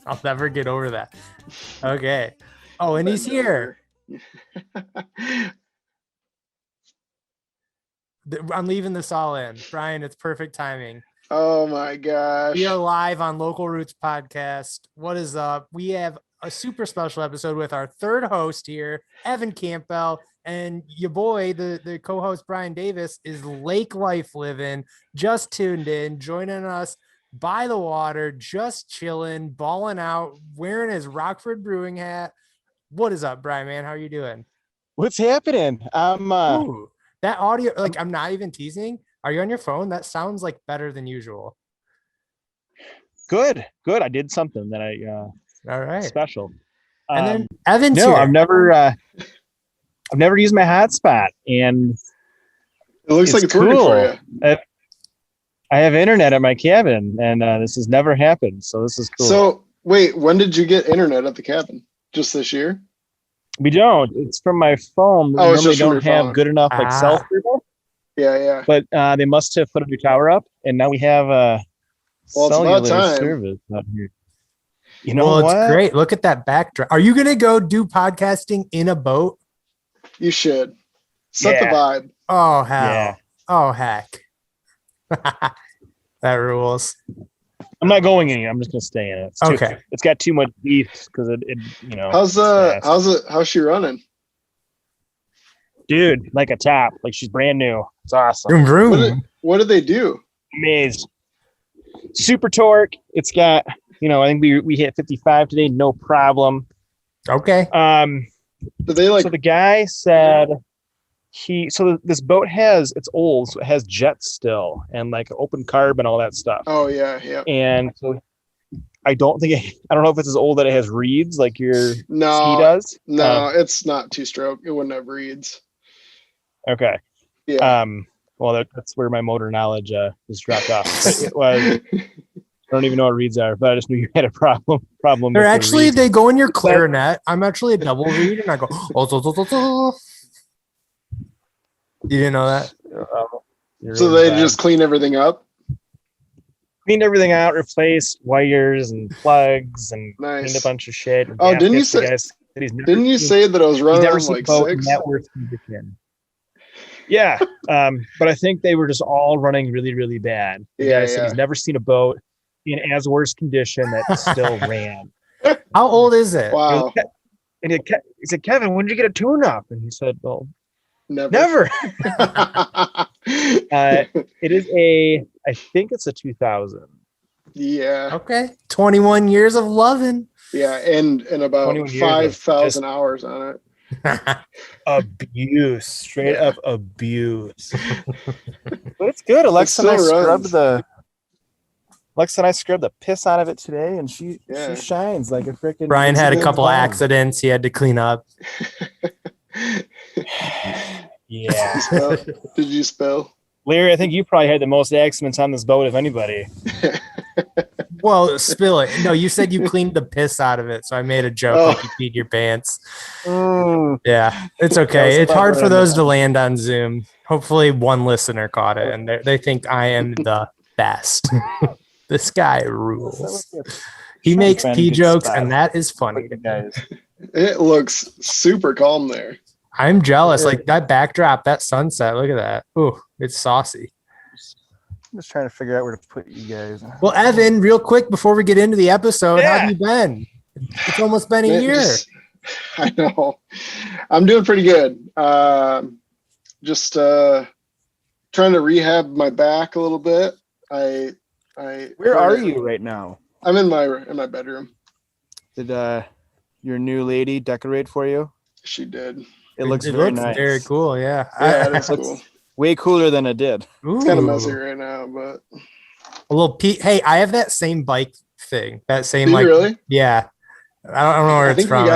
I'll never get over that. Okay. Oh, and he's here. I'm leaving this all in. Brian, it's perfect timing. Oh my gosh. We are live on Local Roots Podcast. What is up? We have a super special episode with our third host here, Evan Campbell, and your boy, the co-host Brian Davis, is lake life living, just tuned in, joining us by the water, just chilling, balling out, wearing his Rockford Brewing hat. What is up, Brian, man? How are you doing? What's happening? Ooh, that audio, like, I'm not even teasing. Are you on your phone? That sounds like better than usual. Good. I did something that I All right. special. And then Evan's no, here. I've never used my hotspot, and it looks like it's cool. working for you. I have internet at my cabin, and this has never happened, so this is cool. So wait, when did you get internet at the cabin? Just this year? We don't. It's from my phone. We normally don't have good enough cell service. Yeah. But they must have put a new tower up, and now we have cellular service out here. You know well, what? It's great. Look at that backdrop. Are you gonna go do podcasting in a boat? You should. Set the vibe. Oh hell. Yeah. Oh heck. That rules. I'm not going anywhere. I'm just gonna stay in it. It's got too much beef because it you know. How's she running? Dude, like a top. Like she's brand new. It's awesome. Vroom, vroom. What did they do? Amazed. Super torque. It's got, I think we hit 55 today, no problem. Okay. Did they so the guy said this boat it's old, so it has jets still and like open carb and all that stuff. Oh yeah. And so I don't know if it's as old that it has reeds like your ski does. No, it's not two-stroke. It wouldn't have reeds. Okay. Yeah. Well, that's where my motor knowledge is dropped off. But it was. I don't even know what reeds are, but I just knew you had a problem. They're actually they go in your clarinet. I'm actually a double reed, and I go. Oh. You didn't know that? So they just clean everything up. Cleaned everything out, replaced wires and plugs, and cleaned a bunch of shit. Oh, didn't you say that it was running on like 6? Yeah, but I think they were just all running really, really bad. The guy said he's never seen a boat in as worse condition that still ran. How old is it? Wow. And he said, Kevin, when did you get a tune-up? And he said, well, never. It is I think it's a 2000. Yeah. Okay. 21 years of loving. Yeah, and about 5,000 hours on it. Abuse, straight up abuse. But it's good. Alexa and I scrubbed the piss out of it today, and she shines like a freaking. Brian had a couple accidents he had to clean up. Yeah. Did you spill? Larry, I think you probably had the most accidents on this boat of anybody. Well, spill it. No, you said you cleaned the piss out of it, so I made a joke like you peed your pants. Yeah, it's okay. It's hard for those to land on Zoom. Hopefully one listener caught it, and they think I am the best. This guy rules. He makes pee jokes, and that is funny. It looks super calm there. I'm jealous. Like that backdrop, that sunset. Look at that. Ooh, it's saucy. I'm just trying to figure out where to put you guys. Well, Evan, real quick before we get into the episode, how have you been? It's almost been a year. I know. I'm doing pretty good. Just trying to rehab my back a little bit. Where are you right now? I'm in my bedroom. Did your new lady decorate for you? She did. It looks very nice. Very cool. Yeah. Yeah, it is cool. Way cooler than it did. Ooh. It's kind of messy right now, but a little Hey, I have that same bike thing. That same really? Yeah. I don't know where it's from.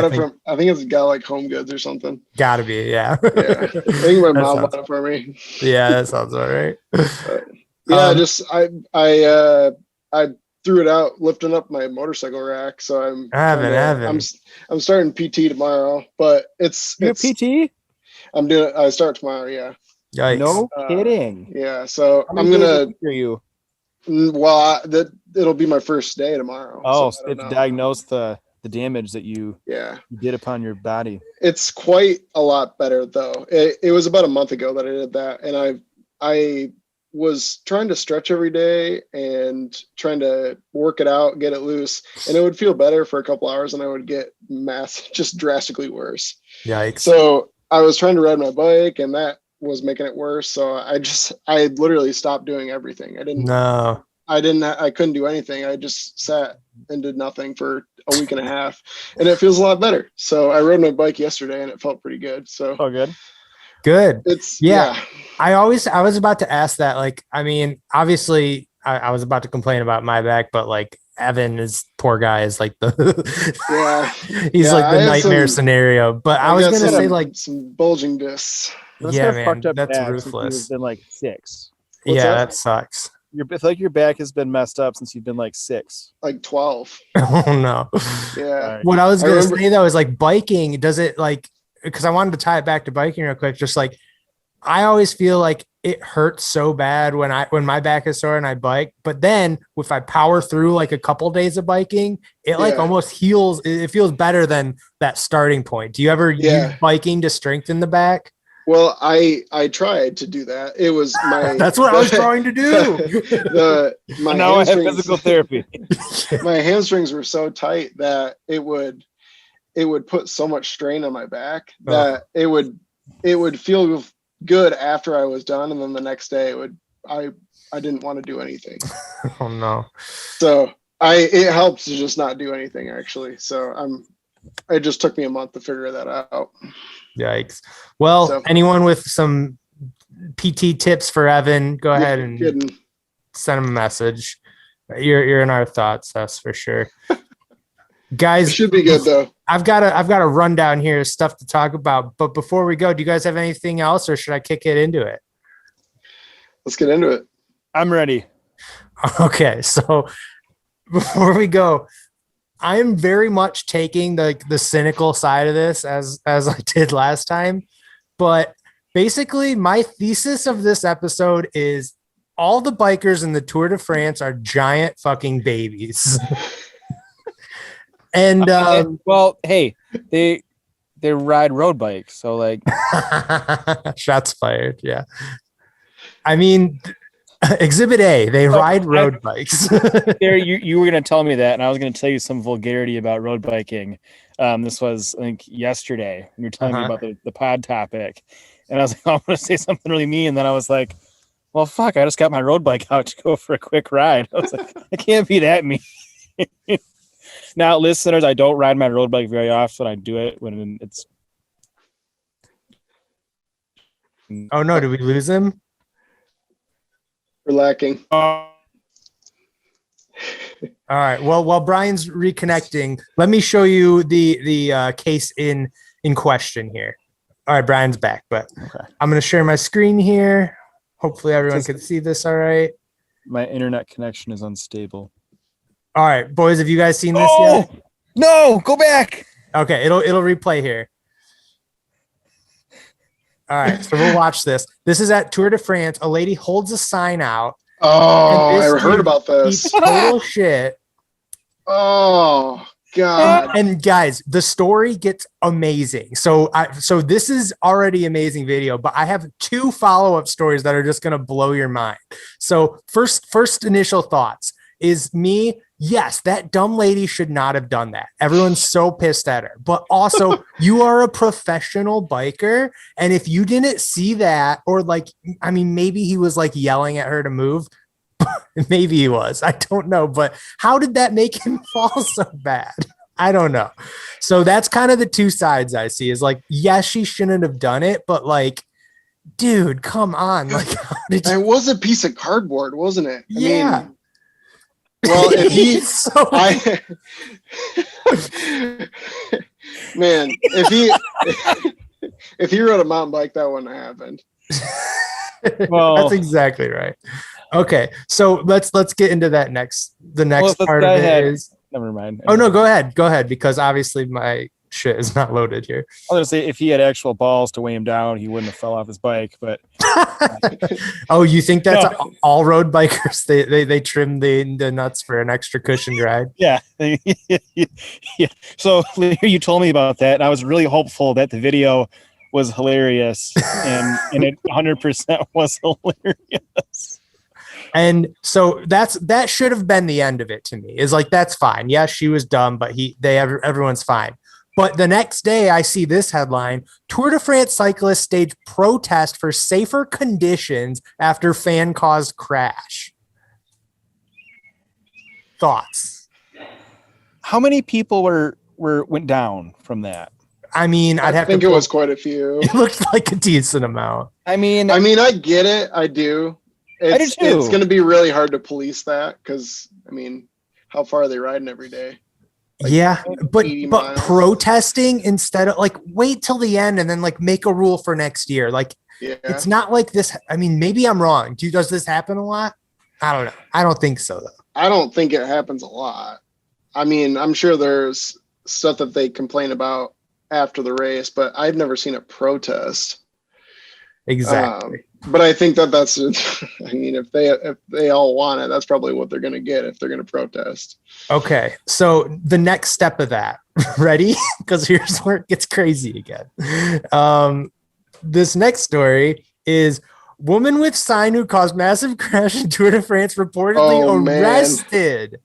I think it's got like Home Goods or something. Gotta be, yeah. Yeah. I think my mom bought it for me. Yeah, that sounds all right. I threw it out lifting up my motorcycle rack, so I'm starting PT tomorrow, but it's PT. I start tomorrow. Yeah. Yikes. No kidding. Yeah. So I'm gonna hear you. Well, it'll be my first day tomorrow. Oh, so so to diagnose the damage that you did upon your body. It's quite a lot better though. It was about a month ago that I did that, and I was trying to stretch every day and trying to work it out, get it loose, and it would feel better for a couple hours, and I would get just drastically worse. Yikes. So I was trying to ride my bike, and that was making it worse. So I literally stopped doing everything. I couldn't do anything. I just sat and did nothing for a week and a half, and it feels a lot better. So I rode my bike yesterday, and it felt pretty good. So good. It's I was about to ask that. Like, I mean, obviously I was about to complain about my back, but like Evan is poor guy is like the he's like the nightmare scenario. But I was going to say like some bulging discs. Man, that's ruthless. Been like 6. That sucks. I feel like your back has been messed up since you've been like 6. Like 12. Oh no. Yeah. Right. What I was going to say though is like biking, does it like, because I wanted to tie it back to biking real quick. Just like, I always feel like it hurts so bad when my back is sore and I bike, but then if I power through like a couple days of biking, it like almost heals. It feels better than that starting point. Do you ever use biking to strengthen the back? Well, I tried to do that. It was my that's what I was trying to do. Now I have physical therapy. My hamstrings were so tight that it would put so much strain on my back that it would feel good after I was done, and then the next day I didn't want to do anything. Oh no. So it helps to just not do anything actually. So it just took me a month to figure that out. Yikes. Well, anyone with some PT tips for Evan, go ahead and send him a message. You're in our thoughts, that's for sure. Guys, it should be good though. I've got a rundown here of stuff to talk about, but before we go, do you guys have anything else, or should I kick it into it? Let's get into it. I'm ready. Okay, so before we go, I am very much taking the cynical side of this as I did last time, but basically my thesis of this episode is all the bikers in the Tour de France are giant fucking babies. And well, hey, they ride road bikes, so like shots fired. Yeah, I mean, Exhibit A, they ride road bikes. There, you were gonna tell me that, and I was gonna tell you some vulgarity about road biking. This was, I think, yesterday. You were telling me about the pod topic, and I was like, I'm gonna say something really mean. And then I was like, well, fuck, I just got my road bike out to go for a quick ride. I was like, I can't be that mean. Now, listeners, I don't ride my road bike very often. I do it when it's. Oh no! Did we lose him? We're lacking. All right. Well, while Brian's reconnecting, let me show you the case in question here. All right, Brian's back, but I'm going to share my screen here. Hopefully, everyone can see this. All right. My internet connection is unstable. All right, boys, have you guys seen this yet? No, go back. Okay, it'll replay here. All right, so we'll watch this. This is at Tour de France. A lady holds a sign out. Oh, I heard about this. Total shit. Oh God. And guys, the story gets amazing. So this is already amazing video, but I have 2 follow-up stories that are just gonna blow your mind. So first initial thoughts is me. Yes, that dumb lady should not have done that. Everyone's so pissed at her. But also, you are a professional biker. And if you didn't see that, or like, I mean, maybe he was like yelling at her to move. Maybe he was. I don't know. But how did that make him fall so bad? I don't know. So that's kind of the 2 sides I see is like, yes, she shouldn't have done it. But like, dude, come on. Like, it was a piece of cardboard, wasn't it? I mean, well, if he rode a mountain bike, that wouldn't have happened. Well, that's exactly right. Okay, so let's get into that next. The next part of it is. Never mind. Oh no, go ahead, because obviously shit is not loaded here. I was gonna say if he had actual balls to weigh him down, he wouldn't have fell off his bike. But oh, you think that's all road bikers? They trim the nuts for an extra cushioned ride? Yeah. Yeah. So you told me about that, and I was really hopeful that the video was hilarious, and it 100% was hilarious. And so that should have been the end of it to me. Is like, that's fine. Yeah, she was dumb, but everyone's fine. But the next day I see this headline: Tour de France cyclists stage protest for safer conditions after fan caused crash. Thoughts? How many people went down from that? I mean, I think it was quite a few. It looked like a decent amount. I mean, I get it. I do. I do too. It's going to be really hard to police that because, I mean, how far are they riding every day? Like, yeah, but protesting instead of like wait till the end and then like make a rule for next year. Like, it's not like this. I mean, maybe I'm wrong. Does this happen a lot? I don't know. I don't think so, though. I don't think it happens a lot. I mean, I'm sure there's stuff that they complain about after the race, but I've never seen a protest. Exactly. But I think that's, I mean, if they all want it, that's probably what they're going to get if they're going to protest. Okay. So the next step of that, ready? Because here's where it gets crazy again. This next story is woman with sign who caused massive crash in Tour de France reportedly arrested.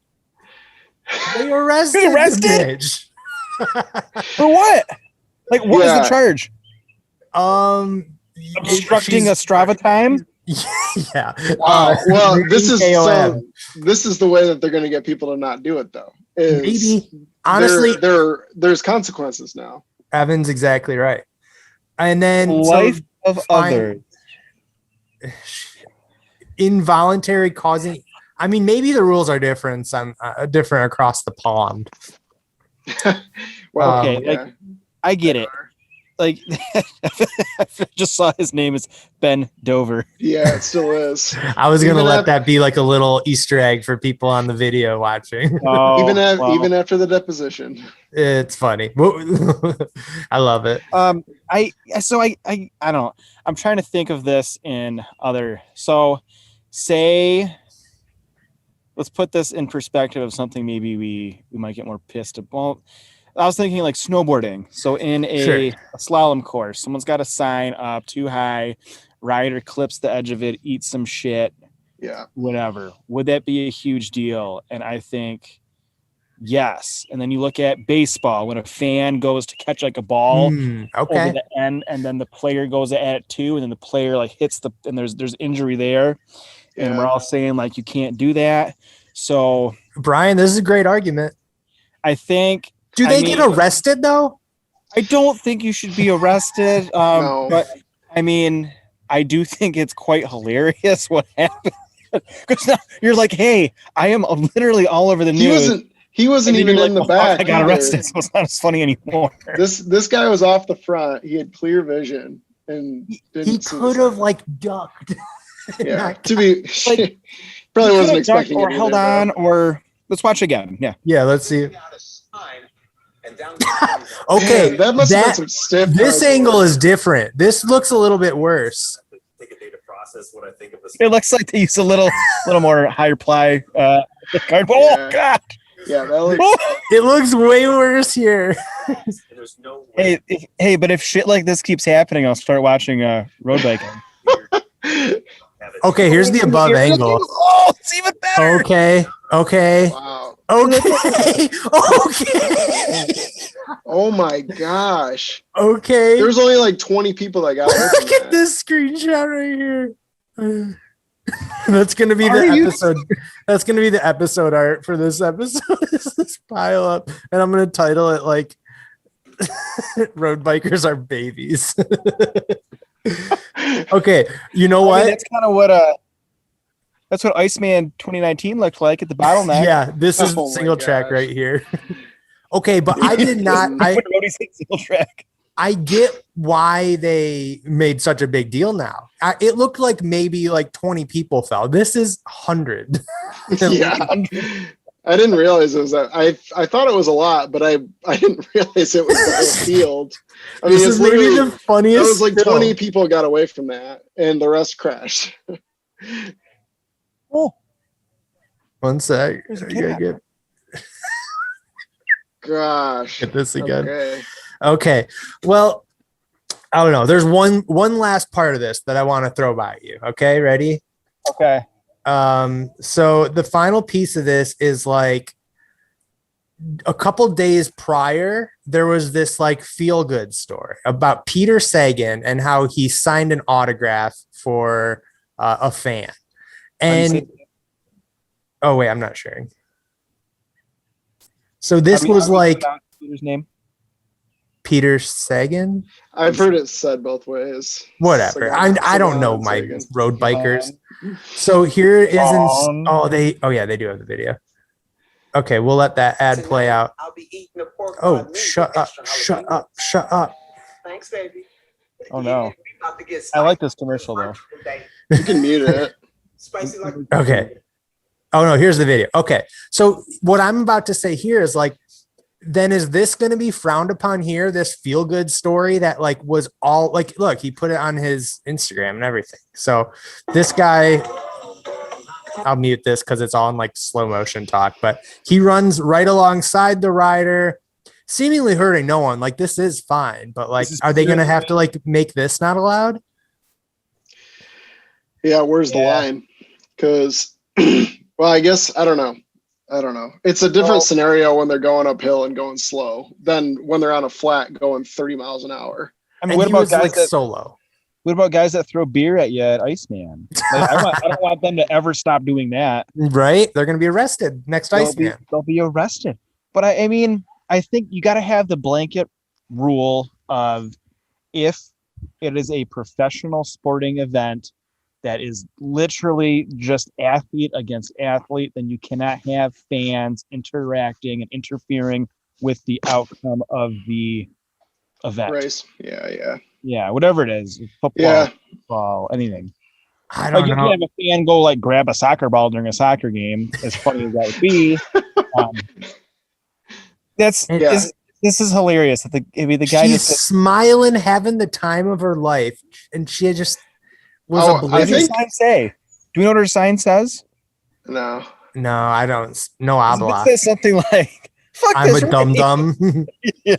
They arrested the bitch. For what? Like, what is the charge? Obstructing a Strava time? Yeah. Well, this is the way that they're going to get people to not do it, though. Maybe. Honestly, there's consequences now. Evan's exactly right. And then life of others. Involuntary causing. I mean, maybe the rules are different. Different across the pond. Well, okay, like, I get it. Like, I just saw his name is Ben Dover. Yeah, it still is. I was going to let that be like a little Easter egg for people on the video watching. Oh, even after the deposition. It's funny. I love it. I don't know. I'm trying to think of this in other. So say, let's put this in perspective of something maybe we might get more pissed about. I was thinking like snowboarding. So in a slalom course, someone's got a sign up too high, rider clips the edge of it, eats some shit. Yeah. Whatever. Would that be a huge deal? And I think yes. And then you look at baseball when a fan goes to catch like a ball over the end, and then the player goes at it too, and then the player like hits and there's injury there. Yeah. And we're all saying like you can't do that. So Brian, this is a great argument. I think. Do they get arrested though? I don't think you should be arrested. No. But I mean, I do think it's quite hilarious what happened. Because now you're like, hey, I am literally all over the news. He wasn't even in the back. I got arrested, so it's not as funny anymore. This guy was off the front. He had clear vision and he could have like ducked. Yeah, to be like, probably wasn't expecting or it held either, on, or let's watch again. Yeah, let's see. Okay, man, that must have been some stiff. This angle is different. This looks a little bit worse. It looks like they used a little more higher ply cardboard. Oh God! Yeah, it looks way worse here. Hey, but if shit like this keeps happening, I'll start watching road biking. Okay, here's the above angle. Oh, it's even better. Okay. Wow. Okay. Oh my gosh. Okay. There's only like 20 people that got it. Look at this screenshot right here. That's gonna be the episode. That's gonna be the episode art for this episode. Is this pile up, and I'm gonna title it like "Road Bikers Are Babies." Okay, you know what? That's kind of what that's what Iceman 2019 looked like at the bottleneck. Yeah, this is single track right here. Okay, but I did not. Single track. I get why they made such a big deal now. It looked like maybe like 20 people fell. This is 100. Yeah. I didn't realize it was that. I thought it was a lot, but I didn't realize it was the whole field. I mean, This is maybe the funniest. That was like still. 20 people got away from that, and the rest crashed. Oh, One sec. There's a I gotta cat. Gosh. get this again. Okay. Okay. Well, I don't know. There's one last part of this that I want to throw by you. Okay, ready? okay. So the final piece of this is like a couple days prior, there was this like feel good story about Peter Sagan and how he signed an autograph for a fan. And oh wait, I'm not sharing. So this was like Peter's name. Peter Sagan. I've heard it said both ways. Whatever. I don't know my Sagan. road bikers. So here it is in Sagan. they do have the video. Okay, we'll let that ad play out. I'll be eating a pork Oh, shut up. Thanks, baby. Oh, no. We about to get I like this commercial though. today. You can mute it. Spicy like Okay. Oh no, here's the video. Okay. So what I'm about to say here is like, then is this going to be frowned upon here? This feel good story that like was all like, look, he put it on his Instagram and everything. So this guy, I'll mute this because it's all in like slow motion talk, but he runs right alongside the rider, seemingly hurting no one. Like this is fine, but like, are they going to have to like make this not allowed? Yeah, where's the line? Because, well, I guess I don't know. It's a different scenario when they're going uphill and going slow than when they're on a flat going 30 miles an hour. I mean, And what he about was guys like that solo. What about guys that throw beer at you at Iceman? Like, I don't want them to ever stop doing that. Right? They're going to be arrested next Iceman. They'll be arrested. But I mean, I think you got to have the blanket rule of if it is a professional sporting event that is literally just athlete against athlete, then you cannot have fans interacting and interfering with the outcome of the event. Race. Yeah. Yeah, whatever it is, football, football, anything. I don't You know. can have a fan go like grab a soccer ball during a soccer game, as funny as that would be. This is hilarious. The guy She's just smiling, having the time of her life, and she just was Oh, oblivious. what does her sign say? Do we know what her sign says? No. No, I don't. No It habla. says something like, "Fuck I'm this a dum race." dum. Yeah.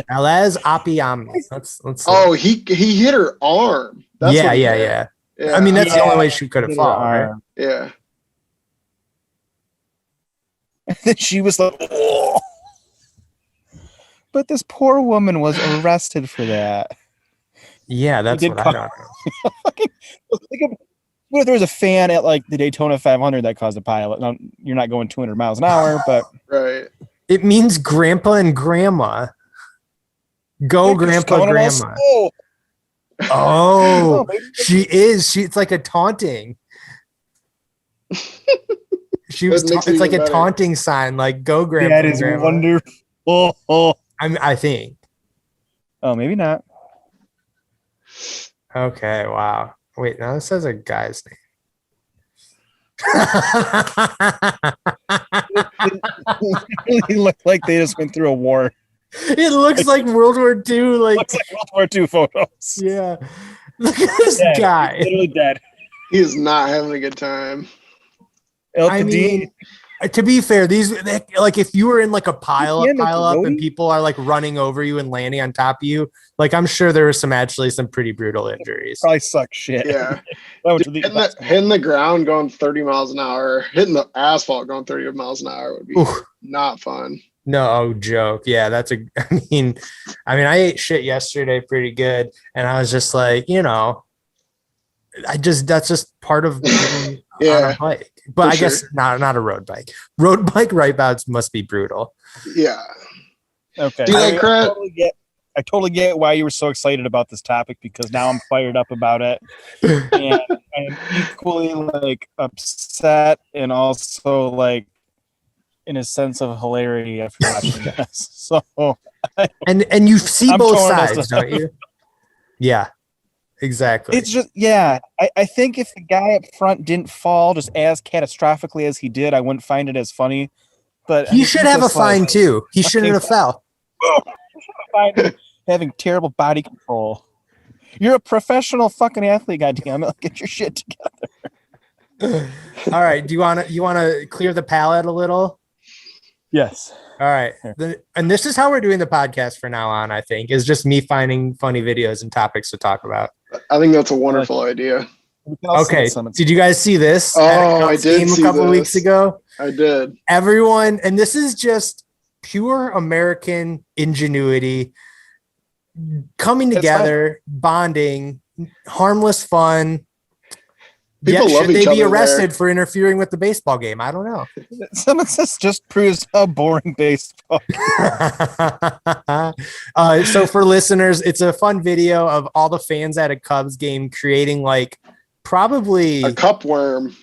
Alez apiami. Let's see. Oh, he hit her arm. That's yeah, what he yeah, did. yeah. Yeah. I mean, that's the Yeah. only way she could have fallen, right? Yeah. And then she was like, "Oh." But this poor woman was arrested for that. Yeah, that's did what I call- don't know. What if there was a fan at like the Daytona 500 that caused a pilot? Now, you're not going 200 miles an hour, but Right. It means grandpa and grandma. Go, grandpa, grandma. Oh, Oh, maybe she is. It's like a taunting. She was. That makes it It's like a even better. taunting sign, like "Go, grandpa." that and is grandma. wonderful. Oh, I think. maybe not. Okay. Wow. Wait. Now this says a guy's name. It looked like they just went through a war. It looks like World War II. Like, Looks like World War II photos. yeah. Look at this Dead. guy. Literally dead. He is not having a good time. El I Padine. mean, to be fair, like if you were in like a pile Yeah, like up and roadie? people are like running over you and landing on top of you, like I'm sure there were some pretty brutal injuries. Probably suck shit. Yeah. I went to the- Hitting the ground going 30 miles an hour, hitting the asphalt going 30 miles an hour would be Oof. not fun. No joke. Yeah, I mean, I ate shit yesterday pretty good, and I was just like, that's just part of being on Yeah, a bike. But for I guess sure. not a road bike. Road bike wipeouts must be brutal. Yeah. Okay. Do you like credit? I totally get why you were so excited about this topic because now I'm fired up about it. And I'm equally like upset and also like in a sense of hilarity after watching this. So And you see I'm both torn as sides, to- don't you? Yeah. exactly. It's just, I think if the guy up front didn't fall just as catastrophically as he did, I wouldn't find it as funny. But He should have a fine too. He shouldn't have fell. Having terrible body control. You're a professional fucking athlete, goddammit. Get your shit together. All right. Do you want to clear the palate a little? Yes. All right. And this is how we're doing the podcast from now on, I think, is just me finding funny videos and topics to talk about. I think that's a wonderful idea. Okay. Did you guys see this? Oh, I did see a couple this. weeks ago. I did. Everyone, and this is just pure American ingenuity coming together, bonding, harmless fun. People love should they each be other arrested for interfering with the baseball game? I don't know. Some of this just proves how boring baseball. So for listeners, it's a fun video of all the fans at a Cubs game creating like probably a cup worm.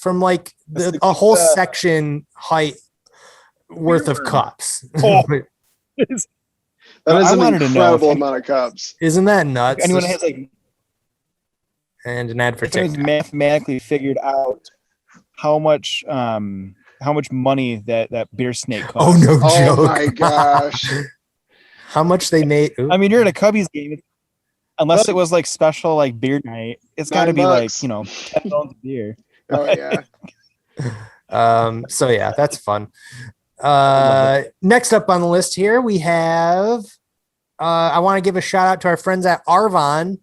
From like a whole section height worth of cups. Oh. That is an incredible amount of cups. Isn't that nuts? Anyone has like and an ad for TikTok. Mathematically figured out how much money that beer snake costs. Oh no joke! Oh my gosh! How much they made? Ooh. I mean, you're at a Cubbies game, unless it was like special like beer night. It's got to be like 10 gallons of beer. Oh yeah. So yeah, that's fun. Next up on the list here, we have, I want to give a shout out to our friends at Arvon.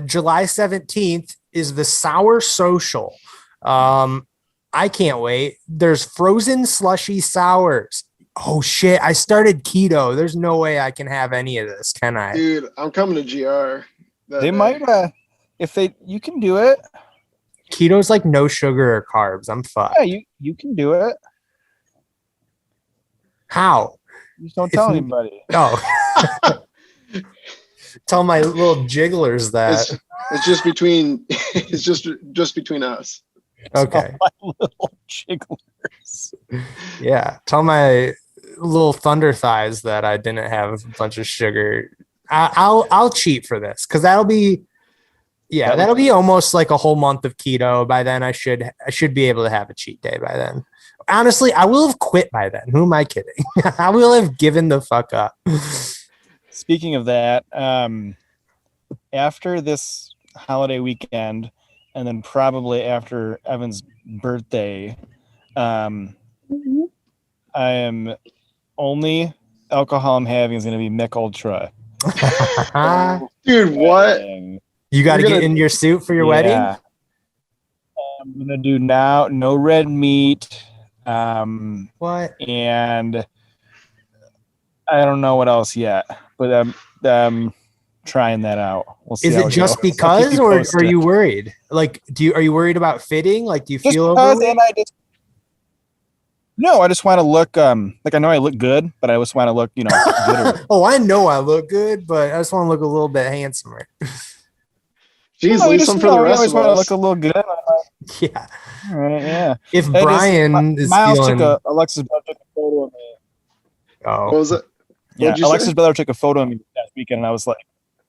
July 17th is the Sour Social. I can't wait. There's frozen slushy sours. Oh shit. I started keto. There's no way I can have any of this. Can I? Dude, I'm coming to GR. They might, you can do it. Keto's like no sugar or carbs. I'm fucked. Yeah, you can do it. How? You just don't tell anybody. Oh. Tell my little jigglers that. It's just between it's just between us. Okay. Tell my little jigglers. Yeah. Tell my little thunder thighs that I didn't have a bunch of sugar. I'll cheat for this because that'll be almost like a whole month of keto. By then I should be able to have a cheat day by then. Honestly, I will have quit by then. Who am I kidding? I will have given the fuck up. Speaking of that, after this holiday weekend, and then probably after Evan's birthday, I am only alcohol I'm having is going to be Mick Ultra. Dude, what? You got to get in your suit for your wedding? I'm going to do now no red meat. What? And I don't know what else yet, but I'm trying that out. We'll see. Is it just because, or are you worried? Like, are you worried about fitting? Like, do you feel overweight? No, I just want to look like I know I look good, but I just want to look, gooder. Oh, I know I look good, but I just want to look a little bit handsomer. Jeez, leave some for the rest of us. Want to look a little good. Yeah. All right, yeah. If Brian is Miles feeling... Alexis brother took a photo of me. Oh. What was it? Yeah, Alexis brother took a photo of me that weekend, and I was like,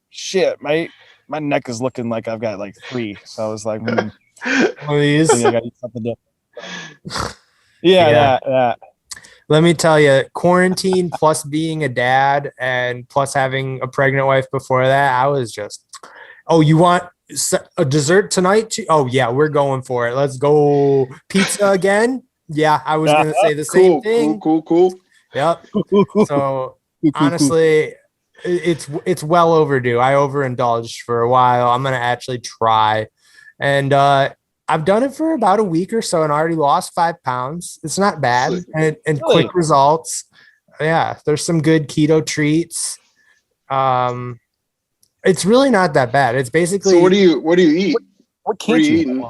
shit, my neck is looking like I've got like 3. So I was like, please. I got to eat something different. Yeah. Let me tell you, quarantine plus being a dad and plus having a pregnant wife before that, I was just, you want a dessert tonight? Oh, yeah, we're going for it. Let's go. Pizza again? Yeah, I was going to say the same thing. Cool. Yep. So honestly, it's well overdue. I overindulged for a while. I'm going to actually try. And I've done it for about a week or so and already lost 5 pounds. It's not bad. And quick results. Yeah, there's some good keto treats. It's really not that bad. It's basically. So what do you eat? What can't you eat?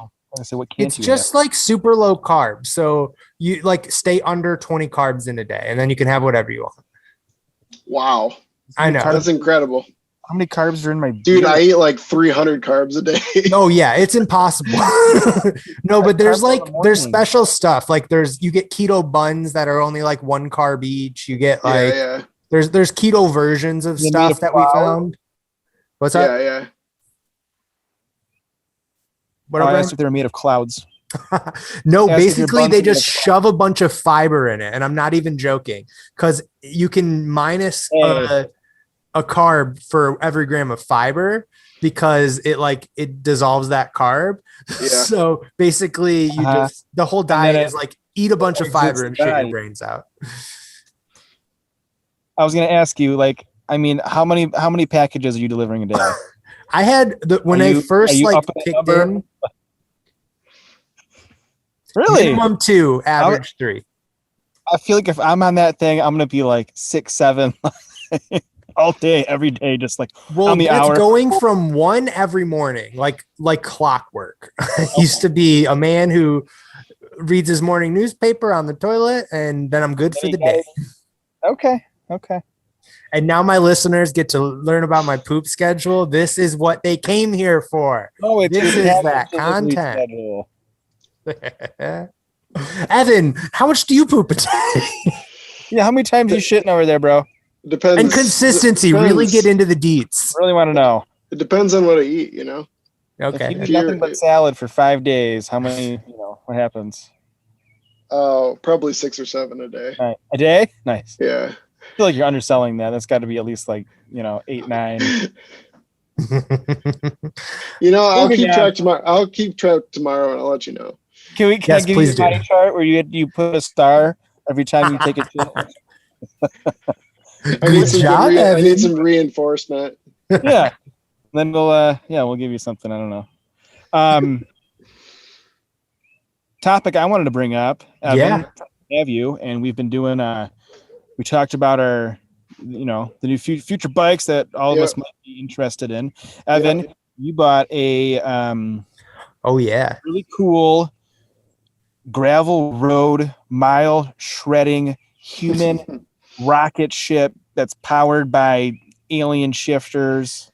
It's just like super low carb. So you like stay under 20 carbs in a day, and then you can have whatever you want. Wow. I know. That's incredible. How many carbs are in my dude? I eat like 300 carbs a day. Oh yeah, it's impossible. No, but there's special stuff. Like you get keto buns that are only like 1 carb each. You get like there's keto versions of stuff that we found. What's that? Yeah. What I about asked if they were made of clouds. No, Ask if your basically buns they are made just of shove a bunch of fiber in it, and I'm not even joking, because you can minus Hey. a carb for every gram of fiber because it dissolves that carb. Yeah. So basically, you just the whole diet is like eat a bunch of fiber and shit your brains out. I was gonna ask you, like, I mean, how many packages are you delivering a day? I had when I first kicked in. Really? Minimum 2, average 3. I feel like if I'm on that thing, I'm gonna be like 6, 7 all day, every day, just like on the hour. Going from 1 every morning, like clockwork. I used to be a man who reads his morning newspaper on the toilet, and then I'm good for the day. Okay. And now my listeners get to learn about my poop schedule. This is what they came here for. Oh, this is that content. Evan, how much do you poop a day? Yeah, how many times you shitting over there, bro? Depends. And consistency. Depends. Really get into the deets. Really want to know. It depends on what I eat, you know. Okay. If you eat nothing but salad for 5 days, how many? What happens? Oh, probably 6 or 7 a day. A day? Nice. Yeah. I feel like you're underselling that. That's got to be at least 8, 9. I'll keep track tomorrow. I'll keep track tomorrow, and I'll let you know. Can I give you a body chart where you put a star every time you take a shit? I need some reinforcement. Yeah. Then we'll give you something. I don't know. Topic I wanted to bring up. Evan, have you? And we've been doing. We talked about our, the new future bikes that all of us might be interested in. Evan, you bought a really cool gravel road mile shredding human rocket ship that's powered by alien shifters.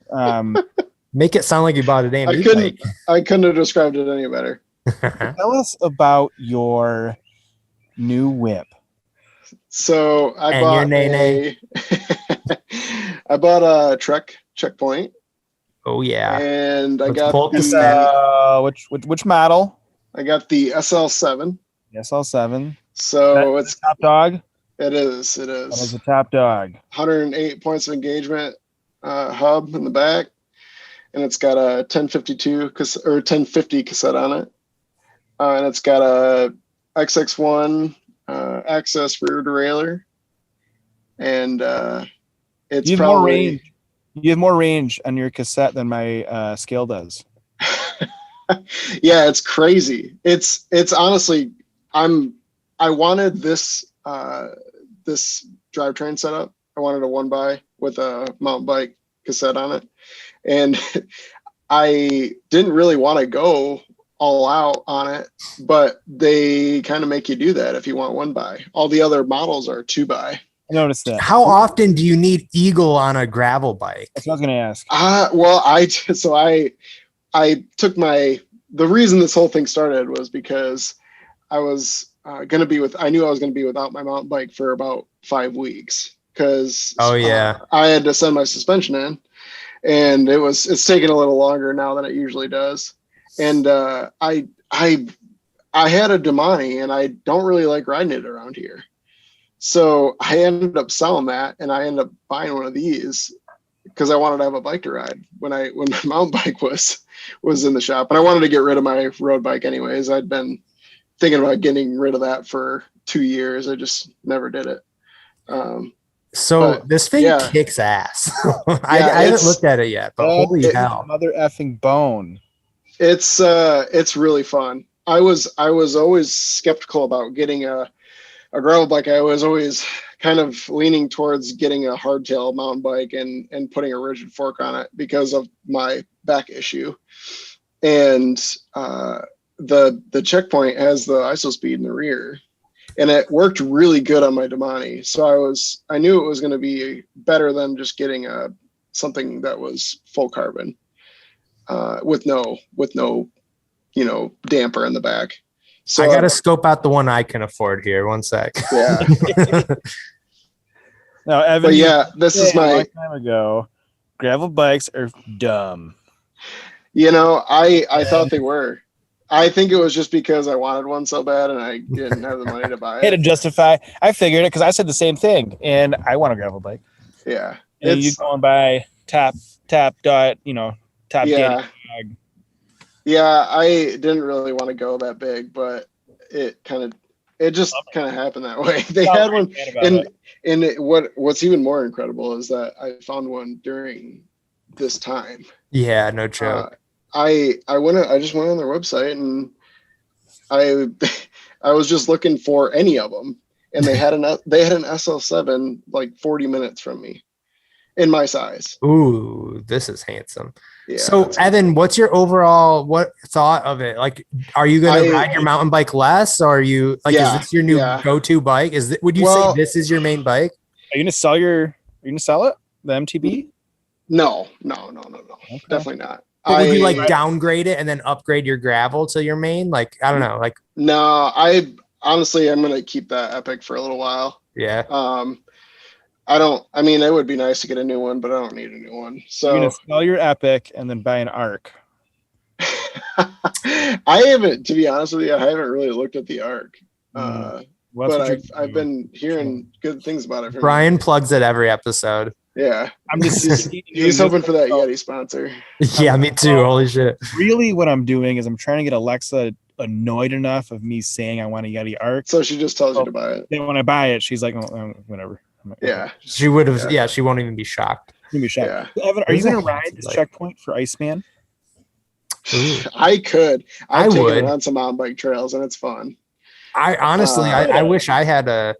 Make it sound like you bought a damn e-bike. I couldn't have described it any better. Tell us about your new whip. So I bought a Trek Checkpoint. Oh yeah. And I got which model? I got the SL7. SL7. So it's top dog. It is. That is a top dog. 108 points of engagement hub in the back, and it's got a 1050 cassette on it, and it's got a XX1 access rear derailleur, and it's you have probably more range. You have more range on your cassette than my scale does. Yeah, it's crazy. It's honestly, I wanted this this drivetrain setup. I wanted a 1x with a mountain bike cassette on it, and I didn't really want to go all out on it, but they kind of make you do that if you want 1x. All the other models are 2x. I noticed that. How often do you need Eagle on a gravel bike? That's what I was going to ask. Well, I took the reason this whole thing started was because I was I knew I was going to be without my mountain bike for about 5 weeks because I had to send my suspension in, and it's taking a little longer now than it usually does. And I had a Damani, and I don't really like riding it around here. So I ended up selling that, and I ended up buying one of these because I wanted to have a bike to ride when my mountain bike was in the shop, and I wanted to get rid of my road bike anyways. I'd been thinking about getting rid of that for 2 years. I just never did it. This thing kicks ass. I haven't looked at it yet, but holy hell. Mother effing bone. It's really fun. I was always skeptical about getting a gravel bike. I was always kind of leaning towards getting a hardtail mountain bike and putting a rigid fork on it because of my back issue. And the Checkpoint has the ISO-Speed in the rear, and it worked really good on my Damani. So I knew it was going to be better than just getting something that was full carbon with no damper in the back. So I got to scope out the one I can afford here. One sec. Yeah. No, Evan. But yeah, this is my a long time ago Gravel bikes are dumb. You know, I thought they were. I think it was just because I wanted one so bad and I didn't have the money to buy I had to it. justify. I figured it because I said the same thing, and I want a gravel bike. Yeah. And you go and buy top dot, top Yeah. Danny. Yeah, I didn't really want to go that big, but it just kind of happened that way. They had one, and what's even more incredible is that I found one during this time. Yeah, no joke. I just went on their website and I was just looking for any of them, and they had an SL7 like 40 minutes from me in my size. Ooh, this is handsome. Yeah. So Evan, what's your overall thought of it? Like, are you going to ride your mountain bike less? Or are you like, is this your new go-to bike? Would you say this is your main bike? Are you gonna sell it? The MTB? No. Okay. Definitely not. But would you like downgrade it and then upgrade your gravel to your main? Like, I don't know. Like, no, I'm going to keep that Epic for a little while. Yeah. I mean, it would be nice to get a new one, but I don't need a new one. So you're gonna sell your Epic and then buy an Arc. I haven't, to be honest with you, I haven't really looked at the Arc. But I've been hearing good things about it. Brian plugs it every episode. Yeah. I'm just he's hoping for that Yeti sponsor. Yeah, me too. Holy shit. Really what I'm doing is I'm trying to get Alexa annoyed enough of me saying I want a Yeti Arc. So she just tells you to buy it. Then when I buy it, she's like, oh, whatever. Like, yeah. She would have. Yeah, she won't even be shocked. Yeah. Evan, are you going to ride this checkpoint for Iceman? I could. I would taken it on some mountain bike trails, and it's fun. I honestly, I wish I had a.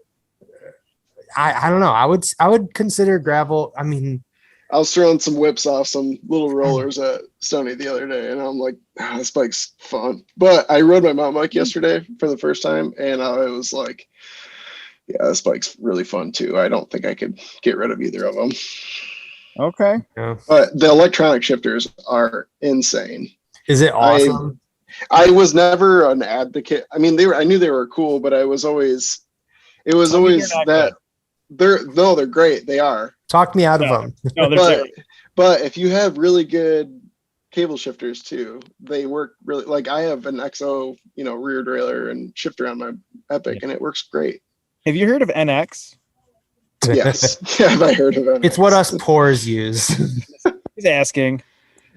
I don't know. I would consider gravel. I mean, I was throwing some whips off some little rollers at Stony the other day, and I'm like, this bike's fun. But I rode my mountain bike yesterday for the first time, and I was like, yeah, this bike's really fun too. I don't think I could get rid of either of them. Okay. Yeah. But the electronic shifters are insane. Is it awesome? I was never an advocate. I mean, I knew they were cool, but it was always that they're great. They are. Talk me out of them. No, but if you have really good cable shifters too, they work really. Like I have an XO, rear derailleur and shifter on my Epic, and it works great. Have you heard of NX? Yes, have I heard of NX? It's what us poors use. He's asking.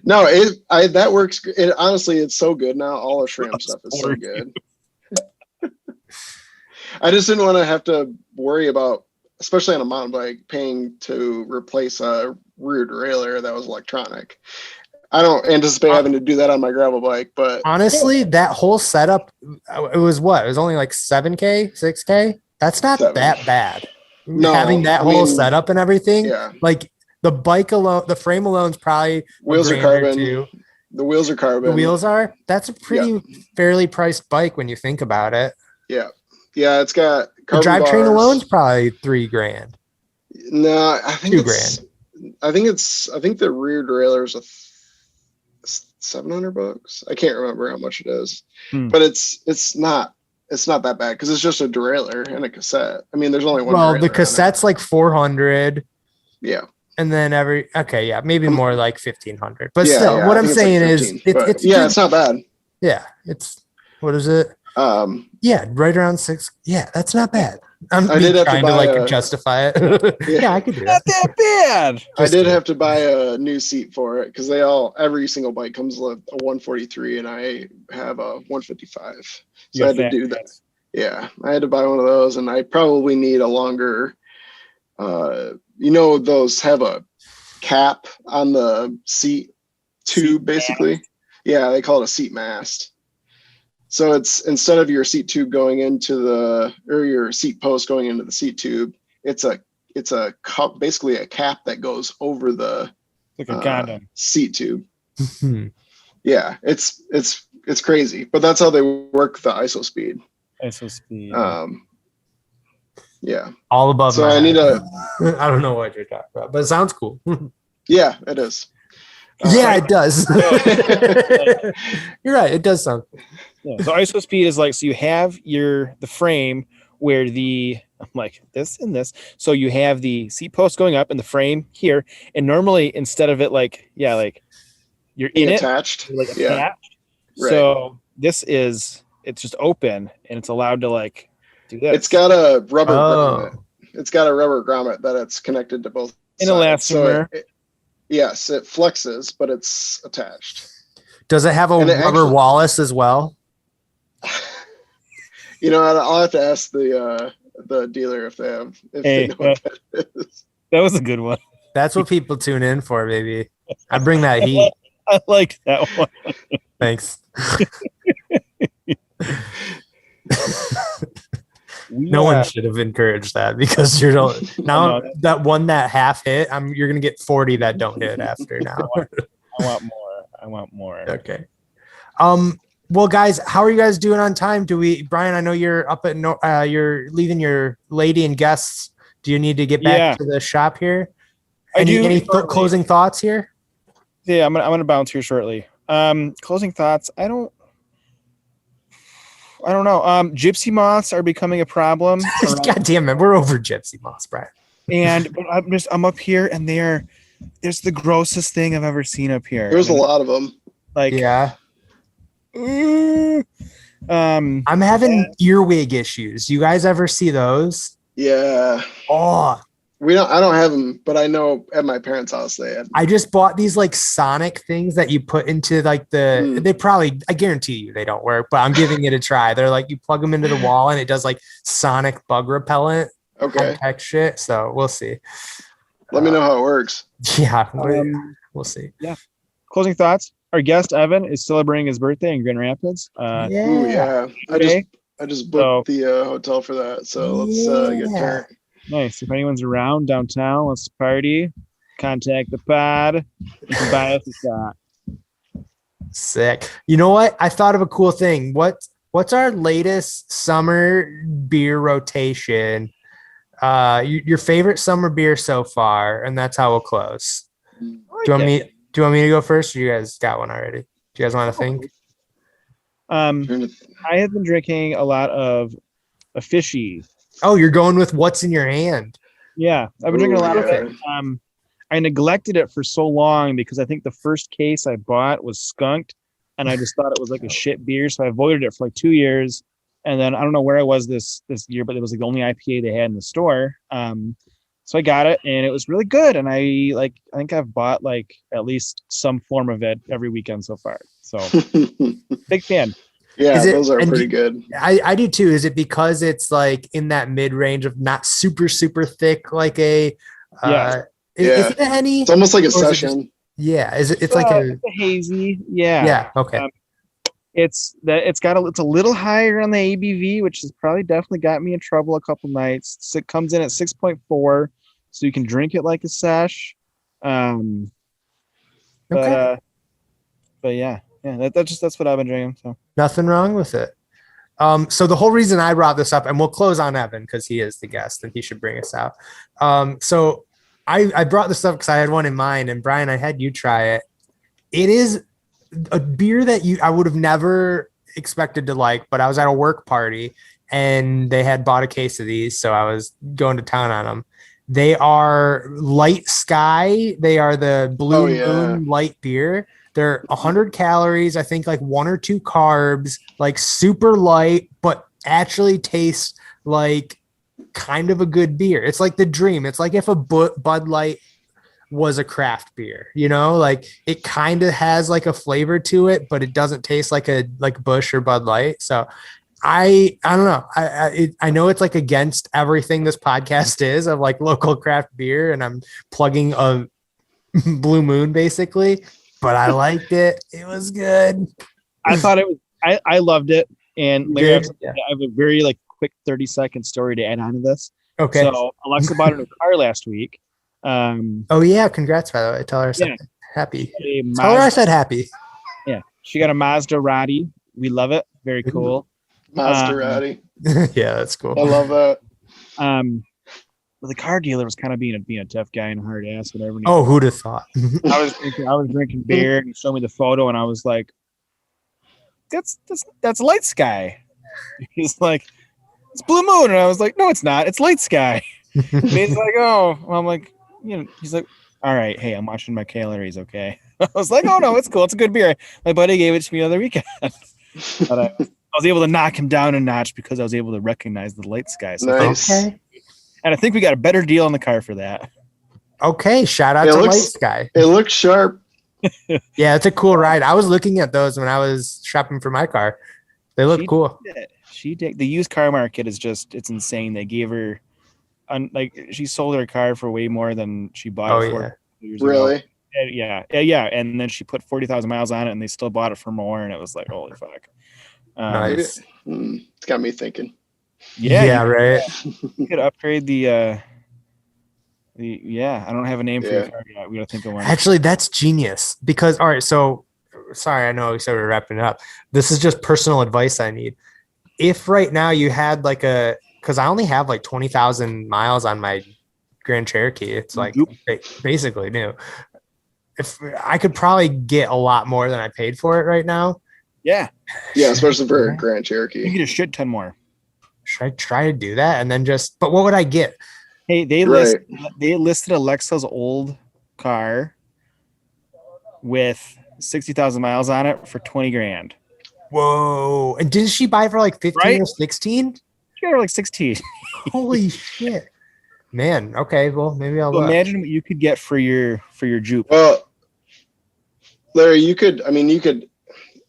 No, that works. Honestly, it's so good now. All the SRAM stuff is so good. I just didn't want to have to worry about, especially on a mountain bike, paying to replace a rear derailleur that was electronic. I don't anticipate having to do that on my gravel bike, but honestly, that whole setup, it was what? It was only like 7K, 6K. That's not that bad. No, having that whole setup and everything. Yeah. Like the bike alone, the frame alone is probably wheels are carbon. The wheels are carbon. The wheels are. That's a pretty fairly priced bike when you think about it. Yeah. Yeah, it's got the drivetrain alone's probably $3,000. No, I think $2,000. I think the rear derailleur is $700. I can't remember how much it is, but it's not that bad because it's just a derailleur and a cassette. I mean, there's only one. Well, the cassette's like $400. Yeah. And then maybe more like $1,500. But still, what I'm saying is, it's not bad. Yeah, what is it? Right around 6. Yeah, that's not bad. I did have to justify it. Yeah, I could do not that bad. I did have to buy a new seat for it because every single bike comes with a 143 and I have a 155. So I had to do that. Yeah, I had to buy one of those, and I probably need a longer. Those have a cap on the seat tube, basically. Mast. Yeah, they call it a seat mast. So it's instead of your seat tube going into your seat post going into the seat tube, it's a cup, basically a cap that goes over the like a condom seat tube. Yeah, it's crazy, but that's how they work the ISO speed. Yeah. All above. So I need a. I don't know what you're talking about, but it sounds cool. Yeah, it is. It does. You're right. It does sound cool. Yeah. So ISO speed is like, so you have the frame where the I'm like, this and this. So you have the seat post going up in the frame here, and normally instead of it like you're in attached. it, like Yeah. attached. Right. So it's just open and it's allowed to like do this. It's got a rubber grommet. It's got a rubber grommet that it's connected to both an sides. elastomer. So yes, it flexes, but it's attached. Does it have a rubber Wallace as well? I'll have to ask the dealer if they know what that is. That was a good one. That's what people tune in for, baby. I bring that heat. I liked that one. Thanks. No one should have encouraged that because now that one that half hit, you're gonna get 40 that don't hit after now. I want more. Okay. Well, guys, how are you guys doing on time? Brian? I know you're up at you're leaving your lady and guests. Do you need to get back to the shop here? Any closing thoughts here? Yeah, I'm gonna bounce here shortly. Closing thoughts. I don't know. Gypsy moths are becoming a problem. God damn it, we're over gypsy moths, Brian. But I'm up here, and there's the grossest thing I've ever seen up here. There's a lot of them. Like yeah. I'm having earwig issues. You guys ever see those? Yeah. Oh. I don't have them, but I know at my parents' house they had. I just bought these like sonic things that you put into like they probably, I guarantee you they don't work, but I'm giving it a try. They're like, you plug them into the wall and it does like sonic bug repellent. Okay. Tech shit. So we'll see. Let me know how it works. Yeah. We'll see. Yeah. Closing thoughts. Our guest Evan is celebrating his birthday in Grand Rapids. Yeah. I just booked the hotel for that. So let's get there. Nice. If anyone's around downtown, let's party. Contact the pod. You can buy us a shot. Sick. You know what? I thought of a cool thing. What's our latest summer beer rotation? Your favorite summer beer so far, and that's how we'll close. Do you want me to go first, or you guys got one already? Do you guys want to think? I have been drinking a lot of a fishy. Oh, you're going with what's in your hand. Yeah, I've been drinking a lot of it. I neglected it for so long because I think the first case I bought was skunked, and I just thought it was like a shit beer, so I avoided it for like 2 years. And then I don't know where I was this year, but it was like the only IPA they had in the store. So I got it, and it was really good. And I think I've bought like at least some form of it every weekend so far. So big fan. Yeah, those are pretty good. I do too. Is it because it's like in that mid range of not super, super thick, like a is it a Henny? It's almost like a session. It's like a hazy. Yeah. Yeah. Okay. It's a little higher on the ABV, which has probably definitely got me in trouble a couple nights. So it comes in at 6.4, so you can drink it like a sesh. But yeah, that's what I've been drinking. So nothing wrong with it. So the whole reason I brought this up, and we'll close on Evan because he is the guest and he should bring us out. So I brought this up because I had one in mind, and Brian, I had you try it. It is a beer that I would have never expected to like, but I was at a work party and they had bought a case of these, so I was going to town on them. They are Light Sky. They are the Blue Moon light beer. They're 100 calories, I think like 1 or 2 carbs, like super light, but actually tastes like kind of a good beer. It's like the dream. It's like if a Bud Light was a craft beer, like it kind of has like a flavor to it, but it doesn't taste like Busch or Bud Light. So I don't know. I know it's like against everything this podcast is of like local craft beer, and I'm plugging a Blue Moon basically, but I liked it. It was good. I thought it was, I loved it. And Larry, I have a very like quick 30-second story to add on to this. Okay. So Alexa bought a new car last week. Oh yeah, congrats by the way. Tell her something. Happy. Tell her I said happy. Yeah, she got a Maserati. We love it. Very cool. Maserati. Yeah, that's cool. I love that. But the car dealer was kind of being a tough guy and a hard ass, whatever. Oh, who'd have thought? I was drinking beer, and he showed me the photo, and I was like, "That's Light Sky." He's like, it's blue moon. And I was like, no, it's not. It's light sky. And he's like, oh. Well, I'm like, he's like, all right, hey, I'm watching my calories, okay? I was like, oh, no, it's cool. It's a good beer. My buddy gave it to me the other weekend. But I was able to knock him down a notch because I was able to recognize the light sky. So Nice. Okay. And I think we got a better deal on the car for that. Okay. Shout out It to looks- Light Sky. It looks sharp. Yeah, it's a cool ride. I was looking at those when I was shopping for my car. They look cool. She did. The used car market is it's insane. They gave her, she sold her car for way more than she bought it for. Years ago. Really? And yeah. And then she put 40,000 miles on it, and they still bought it for more. And it was like, holy fuck. Nice. It's got me thinking. Yeah, right. You could upgrade the I don't have a name for your car yet. We gotta think of one. Actually, that's genius because, all right, so sorry, I know we said we're wrapping it up. This is just personal advice I need. If right now you had because I only have like 20,000 miles on my Grand Cherokee, it's like basically new. If I could probably get a lot more than I paid for it right now. Yeah, especially for a Grand Cherokee. You get a shit ton more. Should I try to do that and then but what would I get? Hey, they listed Alexa's old car with 60,000 miles on it for 20 grand. Whoa. And didn't she buy for like 15 or 16? She got her like 16. Holy shit. Man, okay, well, maybe I'll imagine what you could get for your Jupe. Well, Larry, you could,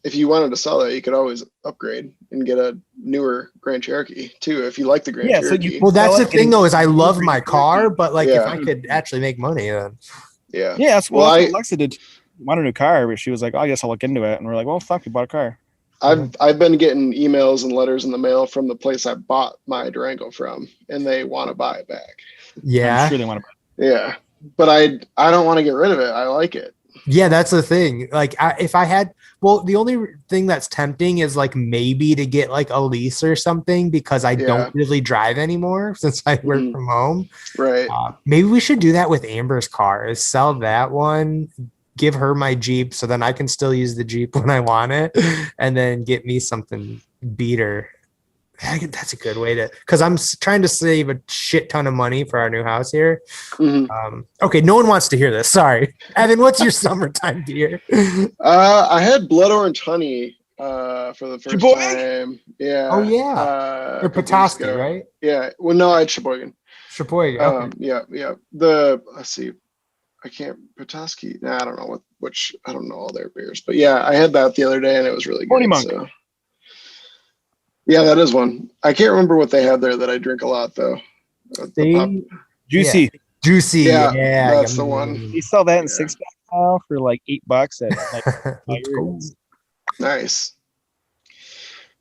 if you wanted to sell it, you could always upgrade and get a newer Grand Cherokee too, if you like the Grand Cherokee. Well, that's the thing though, is I love my car, but like if I could actually make money, then that's what Alexa did. Want a new car, but she was like, oh, I guess I'll look into it. And we're like, well, fuck, we bought a car. I've been getting emails and letters in the mail from the place I bought my Durango from, and they want to buy it back. Yeah, I'm sure they want to buy it. Yeah, but I don't want to get rid of it. I like it. Yeah, that's the thing. Like if I had, the only thing that's tempting is like maybe to get like a lease or something because I don't really drive anymore since I work from home. Right. Maybe we should do that with Amber's car. Is sell that one, give her my Jeep so then I can still use the Jeep when I want it, and then get me something beater. That's a good way because I'm trying to save a shit ton of money for our new house here. Okay, no one wants to hear this. Sorry, Evan. What's your summertime beer? I had Blood Orange Honey for the first time. Yeah. Oh yeah. Or Petoskey, right? Yeah. Well, no, I had Sheboygan. Sheboygan. Okay. Yeah. Let's see. I can't Petoskey. I don't know which. I don't know all their beers, but yeah, I had that the other day and it was really good. So. Yeah, that is one. I can't remember what they had there that I drink a lot though. Juicy. Yeah. Juicy. Yeah, that's the one. You sell that in 6-pack now for like $8 at like cool. Nice.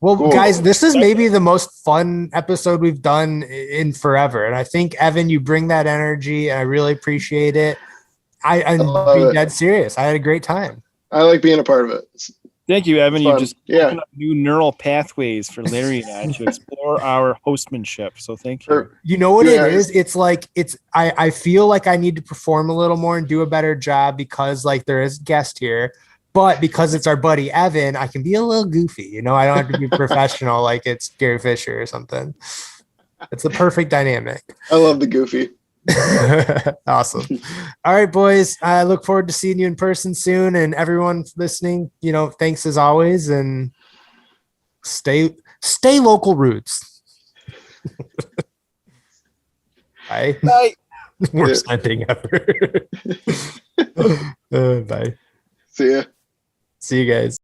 Well, guys, this is maybe the most fun episode we've done in forever. And I think, Evan, you bring that energy and I really appreciate it. I'm being dead serious. I had a great time. I like being a part of it. Thank you, Evan. You just opened up new neural pathways for Larry and I to explore our hostmanship. So thank you. You know what it is? It's like I feel like I need to perform a little more and do a better job because like there is a guest here. But because it's our buddy Evan, I can be a little goofy. You know, I don't have to be professional like it's Gary Fisher or something. It's the perfect dynamic. I love the goofy. Awesome. All right, boys. I look forward to seeing you in person soon. And everyone listening, thanks as always. And stay local roots. Bye. Bye. Worst ending ever. Bye. See ya. See you guys.